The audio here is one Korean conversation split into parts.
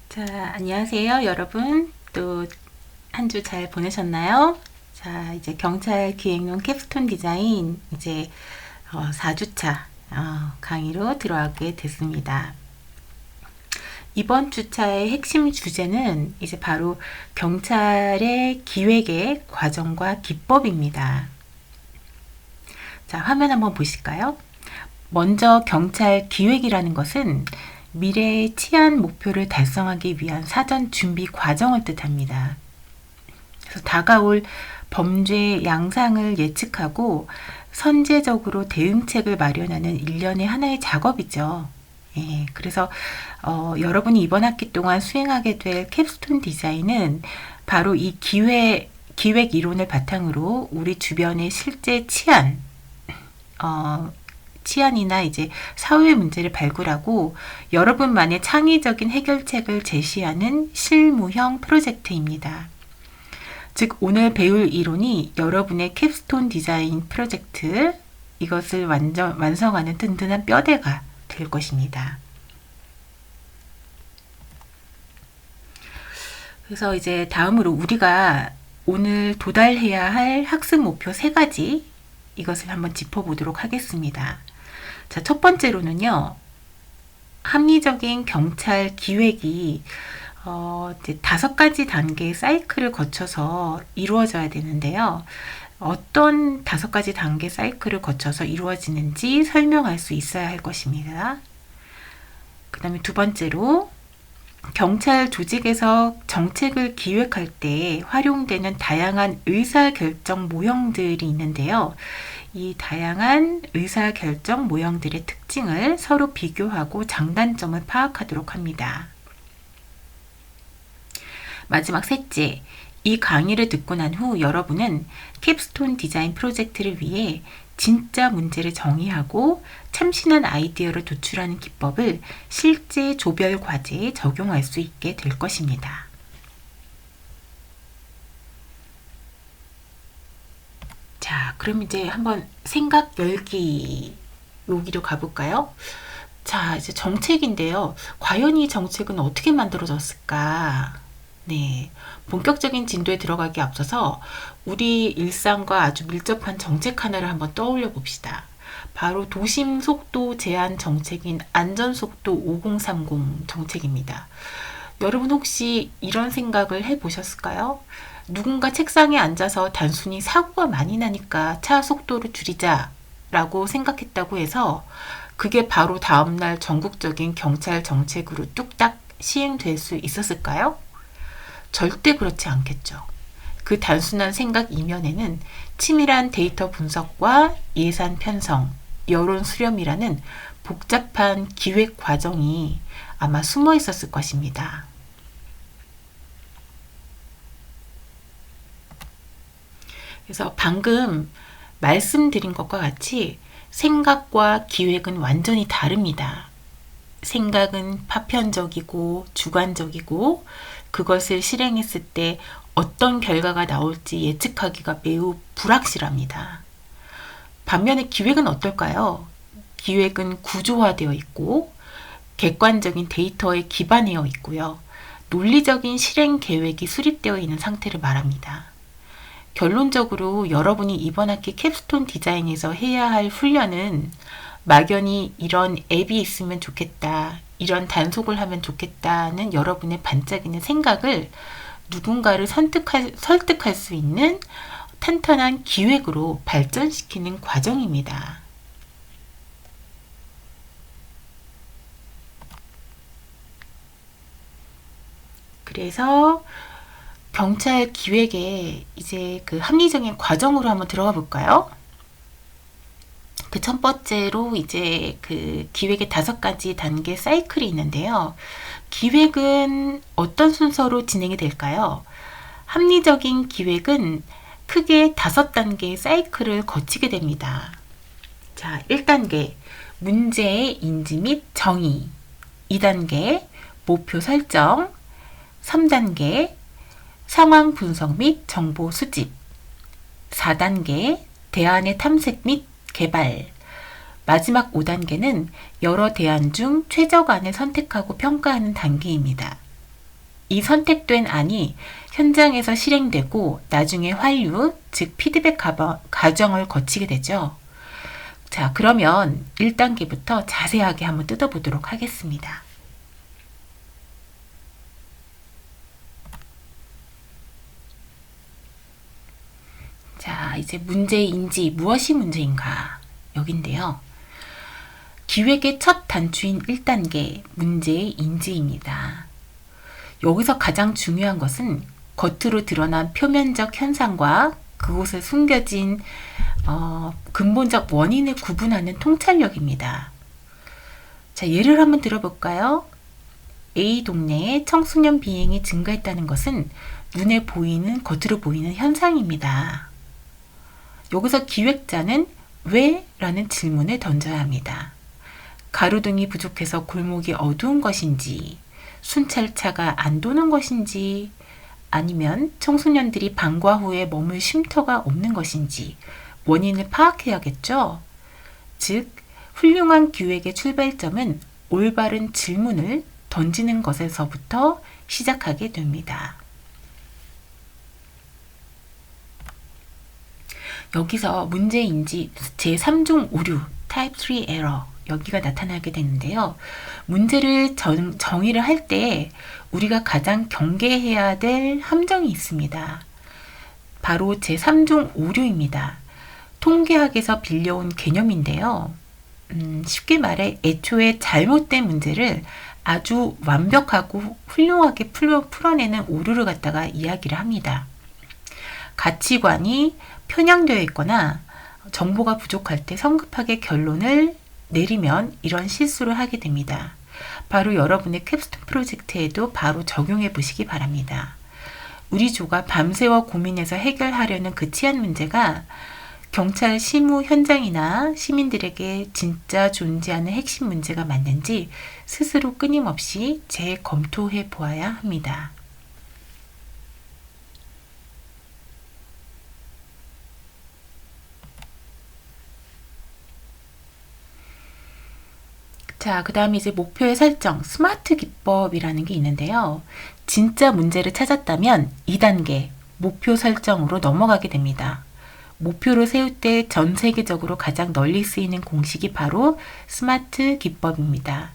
자, 안녕하세요, 여러분. 또 한 주 잘 보내셨나요? 자, 이제 경찰 기획론 캡스톤 디자인 이제 4주차 강의로 들어가게 됐습니다. 이번 주차의 핵심 주제는 이제 바로 경찰의 기획의 과정과 기법입니다. 자, 화면 한번 보실까요? 먼저 경찰 기획이라는 것은 미래의 치안 목표를 달성하기 위한 사전 준비 과정을 뜻합니다. 그래서 다가올 범죄 양상을 예측하고 선제적으로 대응책을 마련하는 일련의 하나의 작업이죠. 예, 그래서 여러분이 이번 학기 동안 수행하게 될 캡스톤 디자인은 바로 이 기획 이론을 바탕으로 우리 주변의 실제 치안이나 이제 사회 문제를 발굴하고 여러분만의 창의적인 해결책을 제시하는 실무형 프로젝트입니다. 즉 오늘 배울 이론이 여러분의 캡스톤 디자인 프로젝트 이것을 완성하는 든든한 뼈대가 될 것입니다. 그래서 이제 다음으로 우리가 오늘 도달해야 할 학습 목표 3가지 이것을 한번 짚어보도록 하겠습니다. 자, 첫 번째로는요. 합리적인 경찰 기획이 이제 5가지 단계의 사이클을 거쳐서 이루어져야 되는데요. 어떤 5가지 단계 사이클을 거쳐서 이루어지는지 설명할 수 있어야 할 것입니다. 그 다음에 두 번째로 경찰 조직에서 정책을 기획할 때 활용되는 다양한 의사결정 모형들이 있는데요. 이 다양한 의사결정 모형들의 특징을 서로 비교하고 장단점을 파악하도록 합니다. 마지막 셋째, 이 강의를 듣고 난 후 여러분은 캡스톤 디자인 프로젝트를 위해 진짜 문제를 정의하고 참신한 아이디어를 도출하는 기법을 실제 조별 과제에 적용할 수 있게 될 것입니다. 자, 그럼 이제 한번 생각 열기 여기로 가볼까요? 자, 이제 정책인데요. 과연 이 정책은 어떻게 만들어졌을까? 네, 본격적인 진도에 들어가기 앞서서 우리 일상과 아주 밀접한 정책 하나를 한번 떠올려 봅시다. 바로 도심 속도 제한 정책인 안전속도 5030 정책입니다. 여러분 혹시 이런 생각을 해보셨을까요? 누군가 책상에 앉아서 단순히 사고가 많이 나니까 차 속도를 줄이자 라고 생각했다고 해서 그게 바로 다음날 전국적인 경찰 정책으로 뚝딱 시행될 수 있었을까요? 절대 그렇지 않겠죠. 그 단순한 생각 이면에는 치밀한 데이터 분석과 예산 편성, 여론 수렴이라는 복잡한 기획 과정이 아마 숨어 있었을 것입니다. 그래서 방금 말씀드린 것과 같이 생각과 기획은 완전히 다릅니다. 생각은 파편적이고 주관적이고 그것을 실행했을 때 어떤 결과가 나올지 예측하기가 매우 불확실합니다. 반면에 기획은 어떨까요? 기획은 구조화되어 있고 객관적인 데이터에 기반되어 있고요. 논리적인 실행 계획이 수립되어 있는 상태를 말합니다. 결론적으로 여러분이 이번 학기 캡스톤 디자인에서 해야 할 훈련은 막연히 이런 앱이 있으면 좋겠다, 이런 단속을 하면 좋겠다는 여러분의 반짝이는 생각을 누군가를 설득할 수 있는 탄탄한 기획으로 발전시키는 과정입니다. 그래서 경찰 기획에 이제 그 합리적인 과정으로 한번 들어가 볼까요? 그 첫 번째로 이제 그 기획의 5가지 단계 사이클이 있는데요. 기획은 어떤 순서로 진행이 될까요? 합리적인 기획은 크게 5단계의 사이클을 거치게 됩니다. 자, 1단계 문제의 인지 및 정의, 2단계 목표 설정, 3단계 상황 분석 및 정보 수집, 4단계 대안의 탐색 및 개발, 마지막 5단계는 여러 대안 중 최적안을 선택하고 평가하는 단계입니다. 이 선택된 안이 현장에서 실행되고 나중에 환류, 즉 피드백 과정을 거치게 되죠. 자, 그러면 1단계부터 자세하게 한번 뜯어보도록 하겠습니다. 자, 이제 문제인지 무엇이 문제인가 여긴데요. 기획의 첫 단추인 1단계 문제의 인지입니다. 여기서 가장 중요한 것은 겉으로 드러난 표면적 현상과 그곳에 숨겨진 근본적 원인을 구분하는 통찰력입니다. 자, 예를 한번 들어볼까요? A 동네에 청소년 비행이 증가했다는 것은 눈에 보이는, 겉으로 보이는 현상입니다. 여기서 기획자는 왜? 라는 질문을 던져야 합니다. 가로등이 부족해서 골목이 어두운 것인지, 순찰차가 안 도는 것인지, 아니면 청소년들이 방과 후에 머물 쉼터가 없는 것인지 원인을 파악해야겠죠. 즉, 훌륭한 기획의 출발점은 올바른 질문을 던지는 것에서부터 시작하게 됩니다. 여기서 문제인지 제3종 오류, 타입 3 에러 여기가 나타나게 되는데요. 문제를 정의를 할 때 우리가 가장 경계해야 될 함정이 있습니다. 바로 제3종 오류입니다. 통계학에서 빌려온 개념인데요. 쉽게 말해 애초에 잘못된 문제를 아주 완벽하고 훌륭하게 풀어내는 오류를 갖다가 이야기를 합니다. 가치관이 편향되어 있거나 정보가 부족할 때 성급하게 결론을 내리면 이런 실수를 하게 됩니다. 바로 여러분의 캡스톤 프로젝트에도 바로 적용해 보시기 바랍니다. 우리 조가 밤새워 고민해서 해결하려는 그 치안 문제가 경찰 실무 현장이나 시민들에게 진짜 존재하는 핵심 문제가 맞는지 스스로 끊임없이 재검토해 보아야 합니다. 자, 그 다음에 이제 목표의 설정, 스마트 기법이라는 게 있는데요. 진짜 문제를 찾았다면 2단계, 목표 설정으로 넘어가게 됩니다. 목표를 세울 때 전 세계적으로 가장 널리 쓰이는 공식이 바로 스마트 기법입니다.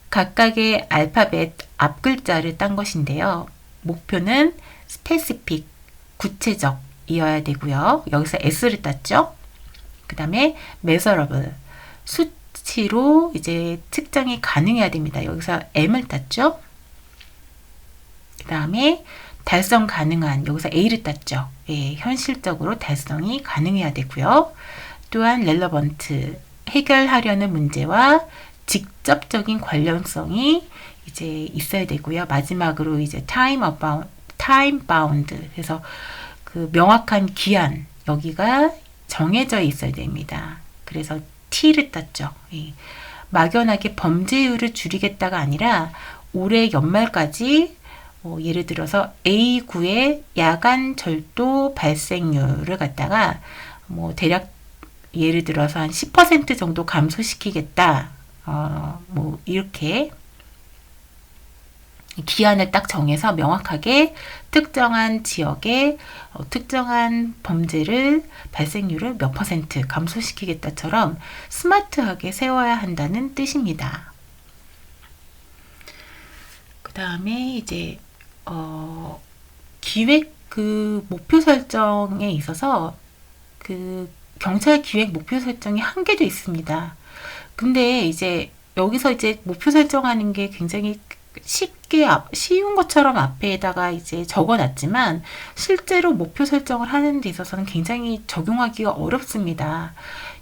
각각의 알파벳 앞글자를 딴 것인데요. 목표는 specific, 구체적 이어야 되고요. 여기서 S를 땄죠. 그 다음에 measurable, 수치로 이제 측정이 가능해야 됩니다. 여기서 M을 땄죠. 그 다음에 달성 가능한, 여기서 A를 땄죠. 예, 현실적으로 달성이 가능해야 되고요. 또한 relevant, 해결하려는 문제와 직접적인 관련성이 이제 있어야 되고요. 마지막으로 이제 time bound, 그래서 그 명확한 기한, 여기가 정해져 있어야 됩니다. 그래서 T를 땄죠. 예. 막연하게 범죄율을 줄이겠다가 아니라 올해 연말까지 예를 들어서 A9의 야간 절도 발생률을 갖다가 대략 예를 들어서 한 10% 정도 감소시키겠다. 이렇게 기한을 딱 정해서 명확하게 특정한 지역에 특정한 범죄를 발생률을 몇 퍼센트 감소시키겠다처럼 스마트하게 세워야 한다는 뜻입니다. 그 다음에 이제 기획 그 목표 설정에 있어서 그 경찰 기획 목표 설정이 한계도 있습니다. 근데 이제 여기서 이제 목표 설정하는 게 굉장히 쉽게 쉬운 것처럼 앞에다가 이제 적어놨지만 실제로 목표 설정을 하는 데 있어서는 굉장히 적용하기가 어렵습니다.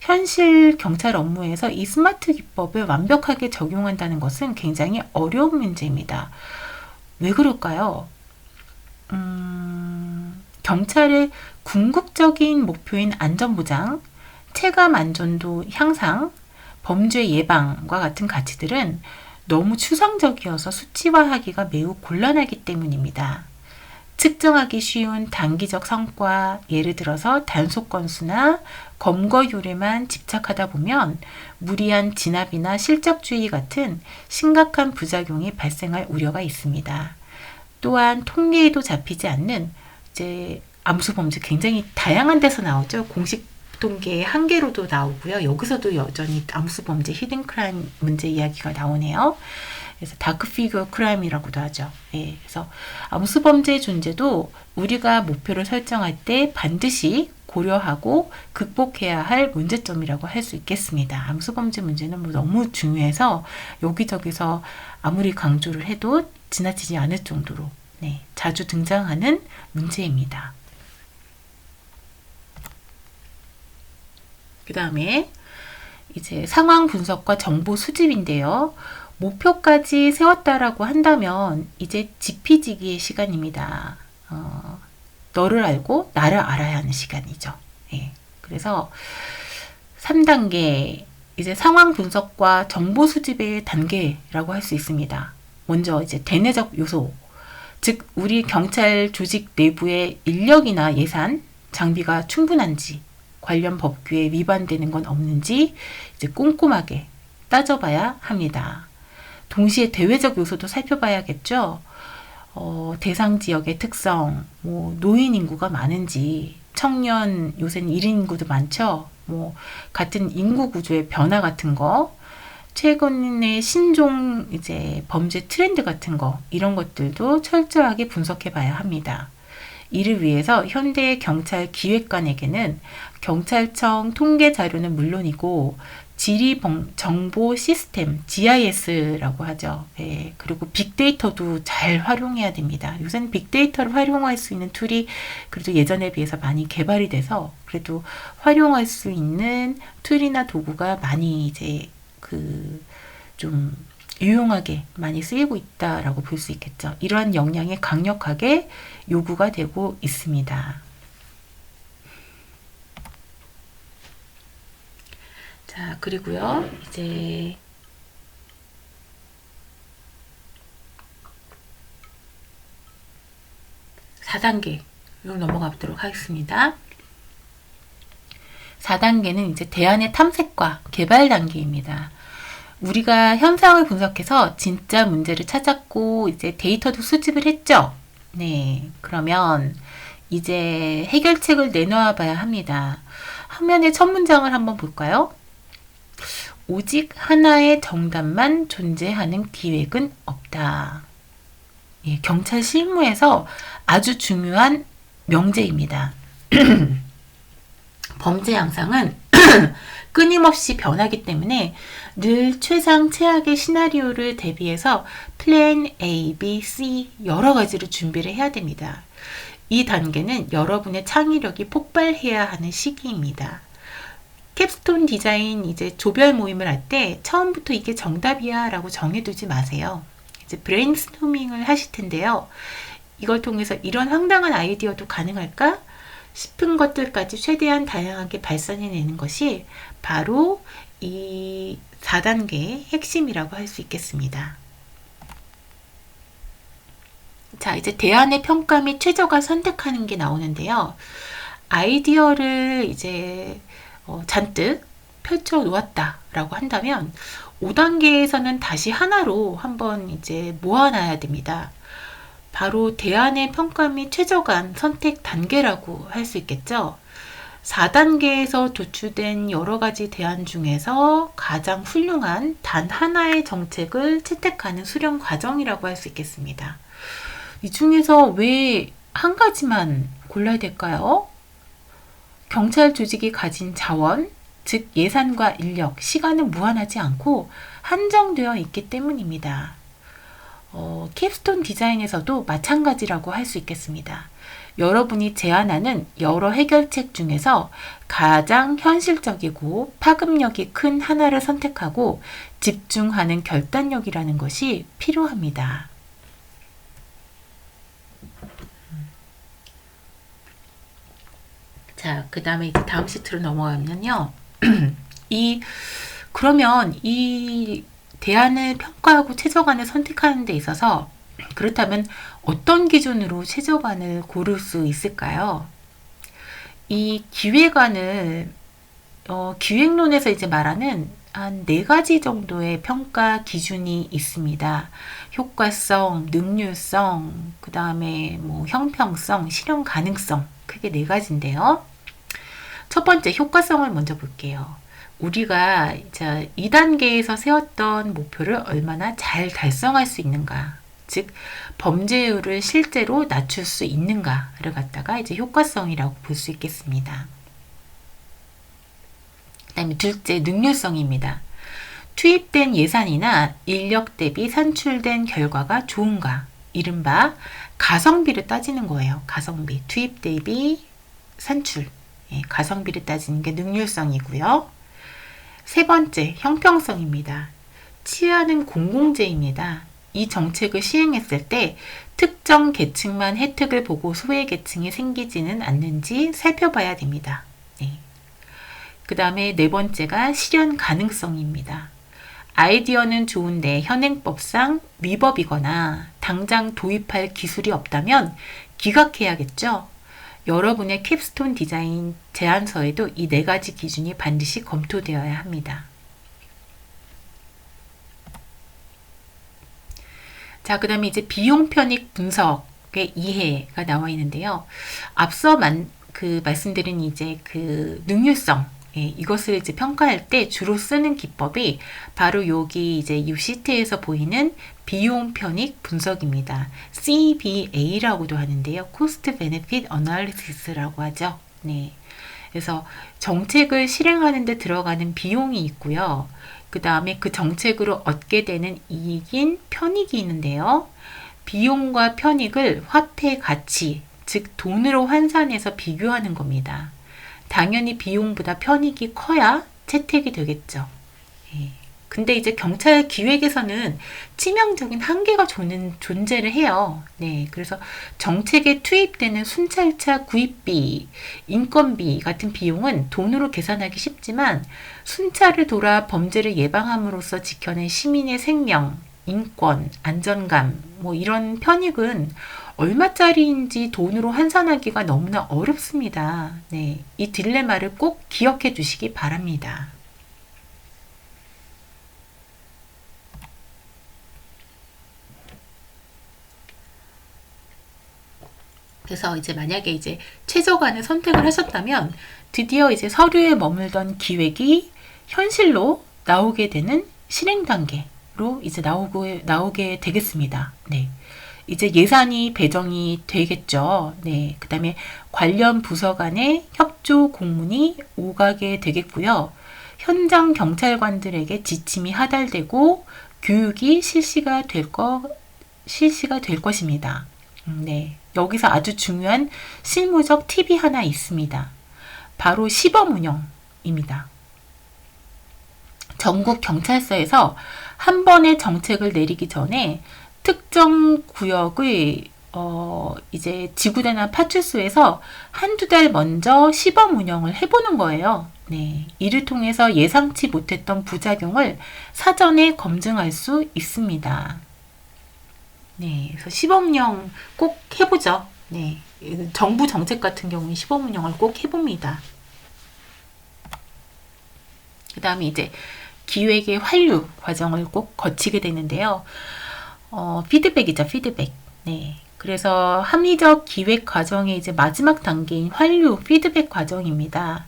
현실 경찰 업무에서 이 스마트 기법을 완벽하게 적용한다는 것은 굉장히 어려운 문제입니다. 왜 그럴까요? 경찰의 궁극적인 목표인 안전보장, 체감 안전도 향상, 범죄 예방과 같은 가치들은 너무 추상적이어서 수치화하기가 매우 곤란하기 때문입니다. 측정하기 쉬운 단기적 성과, 예를 들어서 단속 건수나 검거율에만 집착하다 보면 무리한 진압이나 실적주의 같은 심각한 부작용이 발생할 우려가 있습니다. 또한 통계에도 잡히지 않는 이제 암수 범죄 굉장히 다양한 데서 나오죠. 공식 통계의 한계로도 나오고요. 여기서도 여전히 암수 범죄, 히든 크라임 문제 이야기가 나오네요. 그래서 다크 피규어 크라임이라고도 하죠. 예, 그래서 암수 범죄의 존재도 우리가 목표를 설정할 때 반드시 고려하고 극복해야 할 문제점이라고 할 수 있겠습니다. 암수 범죄 문제는 뭐 너무 중요해서 여기저기서 아무리 강조를 해도 지나치지 않을 정도로 자주 등장하는 문제입니다. 그 다음에 이제 상황 분석과 정보 수집인데요. 목표까지 세웠다라고 한다면 이제 지피지기의 시간입니다. 너를 알고 나를 알아야 하는 시간이죠. 예. 그래서 3단계 이제 상황 분석과 정보 수집의 단계라고 할 수 있습니다. 먼저 이제 대내적 요소, 즉 우리 경찰 조직 내부의 인력이나 예산, 장비가 충분한지, 관련 법규에 위반되는 건 없는지 이제 꼼꼼하게 따져봐야 합니다. 동시에 대외적 요소도 살펴봐야겠죠. 대상 지역의 특성, 뭐 노인 인구가 많은지, 청년 요새는 1인 인구도 많죠. 뭐 같은 인구 구조의 변화 같은 거, 최근의 신종 이제 범죄 트렌드 같은 거 이런 것들도 철저하게 분석해 봐야 합니다. 이를 위해서 현대 경찰 기획관에게는 경찰청 통계 자료는 물론이고 지리 정보 시스템 GIS라고 하죠. 예, 그리고 빅데이터도 잘 활용해야 됩니다. 요새는 빅데이터를 활용할 수 있는 툴이 그래도 예전에 비해서 많이 개발이 돼서 그래도 활용할 수 있는 툴이나 도구가 많이 이제 좀 유용하게 많이 쓰이고 있다라고 볼 수 있겠죠. 이러한 역량이 강력하게 요구가 되고 있습니다. 자, 그리고요, 이제 4단계로 넘어가 보도록 하겠습니다. 4단계는 이제 대안의 탐색과 개발 단계입니다. 우리가 현상을 분석해서 진짜 문제를 찾았고 이제 데이터도 수집을 했죠. 네, 그러면 이제 해결책을 내놓아 봐야 합니다. 화면의 첫 문장을 한번 볼까요? 오직 하나의 정답만 존재하는 기획은 없다. 예, 경찰 실무에서 아주 중요한 명제입니다. 범죄 양상은 끊임없이 변하기 때문에 늘 최상 최악의 시나리오를 대비해서 플랜 A, B, C 여러 가지로 준비를 해야 됩니다. 이 단계는 여러분의 창의력이 폭발해야 하는 시기입니다. 캡스톤 디자인 이제 조별 모임을 할 때 처음부터 이게 정답이야 라고 정해두지 마세요. 이제 브레인스토밍을 하실 텐데요. 이걸 통해서 이런 황당한 아이디어도 가능할까 싶은 것들까지 최대한 다양하게 발산해내는 것이 바로 이 4단계의 핵심이라고 할 수 있겠습니다. 자, 이제 대안의 평가 및 최저가 선택하는 게 나오는데요. 아이디어를 이제 잔뜩 펼쳐 놓았다라고 한다면 5단계에서는 다시 하나로 한번 이제 모아놔야 됩니다. 바로 대안의 평가 및 최저간 선택 단계라고 할 수 있겠죠. 4단계에서 도출된 여러 가지 대안 중에서 가장 훌륭한 단 하나의 정책을 채택하는 수령 과정이라고 할 수 있겠습니다. 이 중에서 왜 한 가지만 골라야 될까요? 경찰 조직이 가진 자원, 즉 예산과 인력, 시간은 무한하지 않고 한정되어 있기 때문입니다. 캡스톤 디자인에서도 마찬가지라고 할 수 있겠습니다. 여러분이 제안하는 여러 해결책 중에서 가장 현실적이고 파급력이 큰 하나를 선택하고 집중하는 결단력이라는 것이 필요합니다. 자, 그 다음에 이제 다음 시트로 넘어가면요. 그러면 이 대안을 평가하고 최저간을 선택하는 데 있어서 그렇다면 어떤 기준으로 최저간을 고를 수 있을까요? 이 기획안을 기획론에서 이제 말하는 한 4가지 정도의 평가 기준이 있습니다. 효과성, 능률성, 그 다음에 뭐 형평성, 실현 가능성, 크게 4가지인데요. 첫 번째 효과성을 먼저 볼게요. 우리가 2단계에서 세웠던 목표를 얼마나 잘 달성할 수 있는가, 즉 범죄율을 실제로 낮출 수 있는가를 갖다가 이제 효과성이라고 볼 수 있겠습니다. 그 다음에 둘째, 능률성입니다. 투입된 예산이나 인력 대비 산출된 결과가 좋은가, 이른바 가성비를 따지는 거예요. 가성비, 투입 대비 산출, 가성비를 따지는 게 능률성이고요. 세 번째, 형평성입니다. 치안은 공공재입니다. 이 정책을 시행했을 때 특정 계층만 혜택을 보고 소외 계층이 생기지는 않는지 살펴봐야 됩니다. 그 다음에 네 번째가 실현 가능성입니다. 아이디어는 좋은데 현행법상 위법이거나 당장 도입할 기술이 없다면 기각해야겠죠. 여러분의 캡스톤 디자인 제안서에도 이 4가지 기준이 반드시 검토되어야 합니다. 자, 그 다음에 이제 비용 편익 분석의 이해가 나와 있는데요. 앞서 말씀드린 이제 능률성, 이것을 이제 평가할 때 주로 쓰는 기법이 바로 여기 이제 이 시트에서 보이는 비용 편익 분석입니다. CBA라고도 하는데요. Cost Benefit Analysis라고 하죠. 그래서 정책을 실행하는 데 들어가는 비용이 있고요. 그 다음에 그 정책으로 얻게 되는 이익인 편익이 있는데요. 비용과 편익을 화폐 가치, 즉 돈으로 환산해서 비교하는 겁니다. 당연히 비용보다 편익이 커야 채택이 되겠죠. 근데 이제 경찰 기획에서는 치명적인 한계가 존재를 해요. 그래서 정책에 투입되는 순찰차 구입비, 인건비 같은 비용은 돈으로 계산하기 쉽지만 순찰을 돌아 범죄를 예방함으로써 지켜낸 시민의 생명, 인권, 안전감, 뭐 이런 편익은 얼마짜리인지 돈으로 환산하기가 너무나 어렵습니다. 이 딜레마를 꼭 기억해 두시기 바랍니다. 그래서 이제 만약에 이제 최저간을 선택을 하셨다면 드디어 이제 서류에 머물던 기획이 현실로 나오게 되는 실행 단계로 이제 나오게 되겠습니다. 이제 예산이 배정이 되겠죠. 그 다음에 관련 부서 간의 협조 공문이 오가게 되겠고요. 현장 경찰관들에게 지침이 하달되고 교육이 실시가 될 것입니다. 여기서 아주 중요한 실무적 팁이 하나 있습니다. 바로 시범 운영입니다. 전국 경찰서에서 한 번의 정책을 내리기 전에 특정 구역의 이제 지구대나 파출소에서 한두 달 먼저 시범 운영을 해보는 거예요. 이를 통해서 예상치 못했던 부작용을 사전에 검증할 수 있습니다. 그래서 시범 운영 꼭 해보죠. 정부 정책 같은 경우에 시범 운영을 꼭 해봅니다. 그 다음에 이제 기획의 환류 과정을 꼭 거치게 되는데요. 피드백이죠, 피드백. 그래서 합리적 기획 과정의 이제 마지막 단계인 환류, 피드백 과정입니다.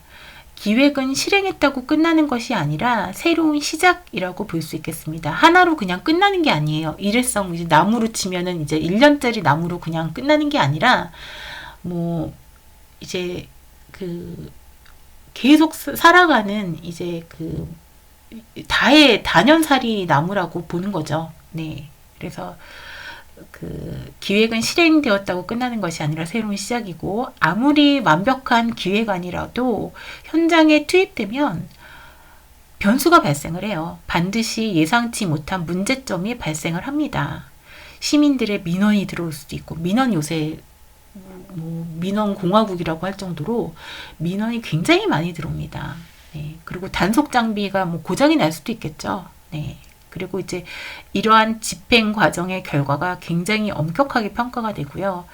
기획은 실행했다고 끝나는 것이 아니라 새로운 시작이라고 볼 수 있겠습니다. 하나로 그냥 끝나는 게 아니에요. 일회성, 이제 나무로 치면은 이제 1년짜리 나무로 그냥 끝나는 게 아니라, 이제 계속 살아가는 이제 다년살이 나무라고 보는 거죠. 그래서 기획은 실행되었다고 끝나는 것이 아니라 새로운 시작이고, 아무리 완벽한 기획안이라도 현장에 투입되면 변수가 발생을 해요. 반드시 예상치 못한 문제점이 발생을 합니다. 시민들의 민원이 들어올 수도 있고, 민원 요새 민원 공화국이라고 할 정도로 민원이 굉장히 많이 들어옵니다. 그리고 단속 장비가 고장이 날 수도 있겠죠. 그리고 이제 이러한 집행 과정의 결과가 굉장히 엄격하게 평가가 되고요.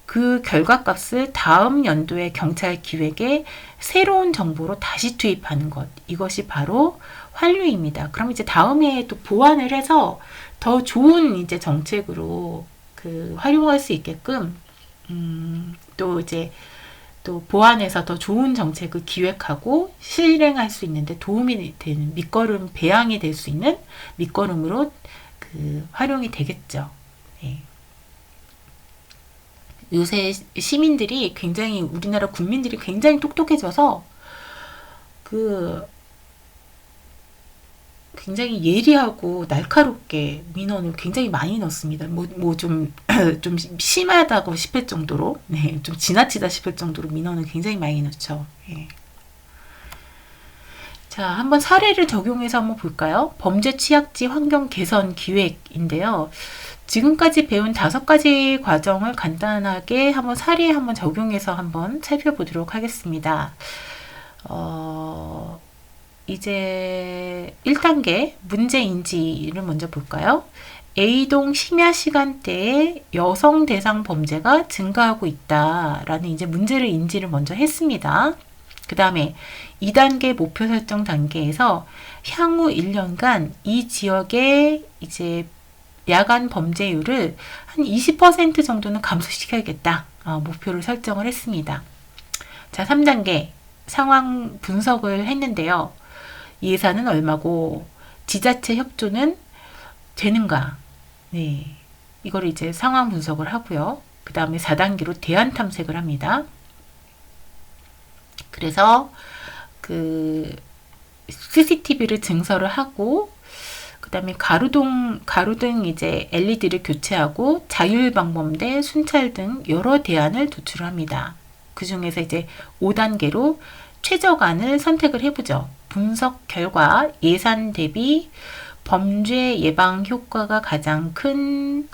그 결과값을 다음 연도의 경찰 기획에 새로운 정보로 다시 투입하는 것. 이것이 바로 환류입니다. 그럼 이제 다음에 또 보완을 해서 더 좋은 이제 정책으로 활용할 수 있게끔 또 이제 또 보완해서 더 좋은 정책을 기획하고 실행할 수 있는데 도움이 되는 밑거름, 배양이 될 수 있는 밑거름으로 활용이 되겠죠. 네. 요새 시민들이 굉장히, 우리나라 국민들이 굉장히 똑똑해져서 굉장히 예리하고 날카롭게 민원을 굉장히 많이 넣습니다. 좀 심하다고 싶을 정도로, 네, 좀 지나치다 싶을 정도로 민원을 굉장히 많이 넣죠. 예. 자, 한번 사례를 적용해서 한번 볼까요? 범죄 취약지 환경 개선 기획인데요. 지금까지 배운 5가지 과정을 간단하게 한번 사례에 한번 적용해서 한번 살펴보도록 하겠습니다. 이제 1단계 문제 인지를 먼저 볼까요? A동 심야 시간대에 여성 대상 범죄가 증가하고 있다라는 이제 문제를 인지를 먼저 했습니다. 그 다음에 2단계 목표 설정 단계에서 향후 1년간 이 지역의 이제 야간 범죄율을 한 20% 정도는 감소시켜야겠다. 목표를 설정을 했습니다. 자, 3단계 상황 분석을 했는데요. 예산은 얼마고 지자체 협조는 되는가? 네, 이걸 이제 상황 분석을 하고요. 그 다음에 4단계로 대안 탐색을 합니다. 그래서 CCTV를 증설을 하고, 그 다음에 가로등 이제 LED를 교체하고 자율방범대, 순찰 등 여러 대안을 도출합니다. 그 중에서 이제 5단계로 최저안을 선택을 해보죠. 분석 결과 예산 대비 범죄 예방 효과가 가장 큰,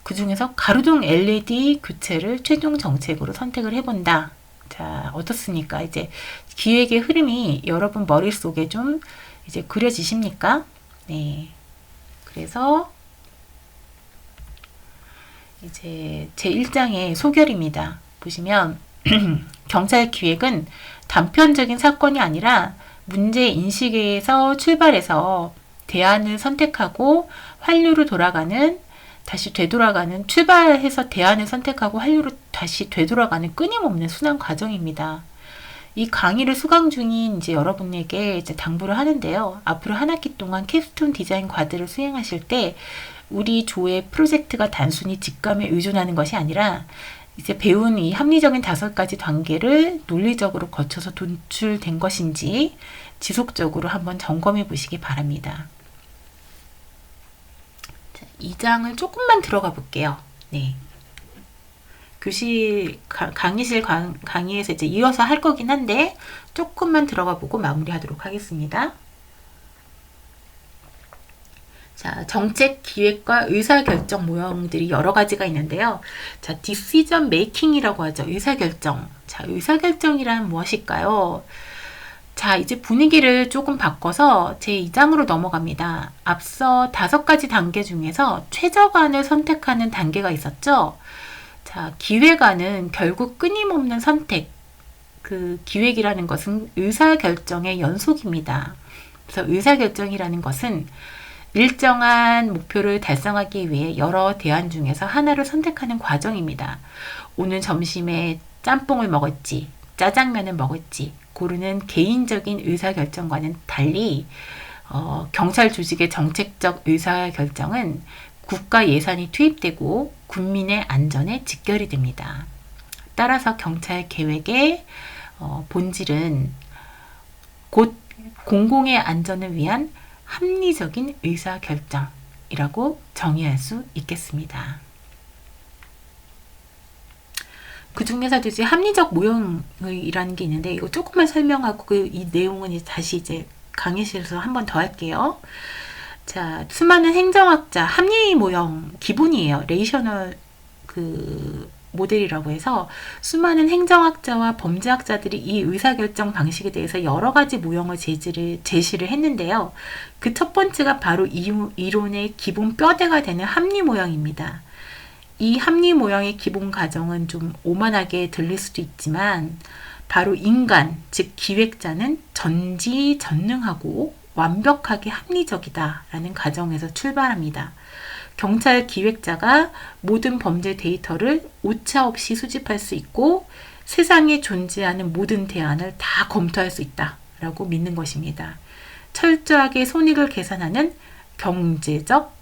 그 중에서 가로등 LED 교체를 최종 정책으로 선택을 해본다. 자, 어떻습니까? 이제 기획의 흐름이 여러분 머릿속에 좀 이제 그려지십니까? 네. 그래서 이제 제1장의 소결입니다. 보시면 경찰 기획은 단편적인 사건이 아니라 문제 인식에서 출발해서 대안을 선택하고 환류로 돌아가는, 다시 되돌아가는, 출발해서 대안을 선택하고 환류로 다시 되돌아가는 끊임없는 순환 과정입니다. 이 강의를 수강 중인 이제 여러분에게 이제 당부를 하는데요. 앞으로 한 학기 동안 캡스톤 디자인 과제를 수행하실 때 우리 조의 프로젝트가 단순히 직감에 의존하는 것이 아니라 이제 배운 이 합리적인 5가지 단계를 논리적으로 거쳐서 도출된 것인지 지속적으로 한번 점검해 보시기 바랍니다. 자, 2장을 조금만 들어가 볼게요. 네. 강의실 강의에서 이제 이어서 할 거긴 한데 조금만 들어가 보고 마무리하도록 하겠습니다. 자, 정책 기획과 의사결정 모형들이 여러 가지가 있는데요. 자, decision making이라고 하죠. 의사결정. 자, 의사결정이란 무엇일까요? 자, 이제 분위기를 조금 바꿔서 제2장으로 넘어갑니다. 앞서 5가지 단계 중에서 최저안을 선택하는 단계가 있었죠. 자, 기획안은 결국 끊임없는 선택. 기획이라는 것은 의사결정의 연속입니다. 그래서 의사결정이라는 것은 일정한 목표를 달성하기 위해 여러 대안 중에서 하나를 선택하는 과정입니다. 오늘 점심에 짬뽕을 먹을지, 짜장면을 먹을지 고르는 개인적인 의사결정과는 달리 경찰 조직의 정책적 의사결정은 국가 예산이 투입되고 국민의 안전에 직결이 됩니다. 따라서 경찰 계획의 본질은 곧 공공의 안전을 위한 합리적인 의사결정이라고 정의할 수 있겠습니다. 그 중에서도 이제 합리적 모형이라는 게 있는데 이거 조금만 설명하고 이 내용은 다시 이제 강의실에서 한 번 더 할게요. 자, 수많은 행정학자 합리 모형 기본이에요. 레이셔널 모델이라고 해서 수많은 행정학자와 범죄학자들이 이 의사결정 방식에 대해서 여러 가지 모형을 제시를 했는데요. 그 첫 번째가 바로 이론의 기본 뼈대가 되는 합리 모형입니다. 이 합리 모형의 기본 가정은 좀 오만하게 들릴 수도 있지만 바로 인간, 즉 기획자는 전지전능하고 완벽하게 합리적이다라는 가정에서 출발합니다. 경찰 기획자가 모든 범죄 데이터를 오차없이 수집할 수 있고 세상에 존재하는 모든 대안을 다 검토할 수 있다라고 믿는 것입니다. 철저하게 손익을 계산하는 경제적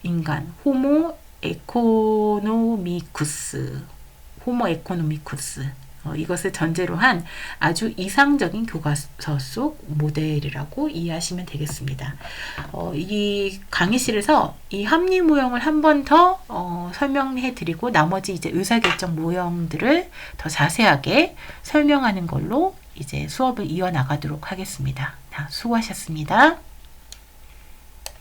인간, 호모 에코노미쿠스. 이것을 전제로 한 아주 이상적인 교과서 속 모델이라고 이해하시면 되겠습니다. 이 강의실에서 이 합리 모형을 한 번 더 설명해 드리고 나머지 이제 의사결정 모형들을 더 자세하게 설명하는 걸로 이제 수업을 이어나가도록 하겠습니다. 수고하셨습니다.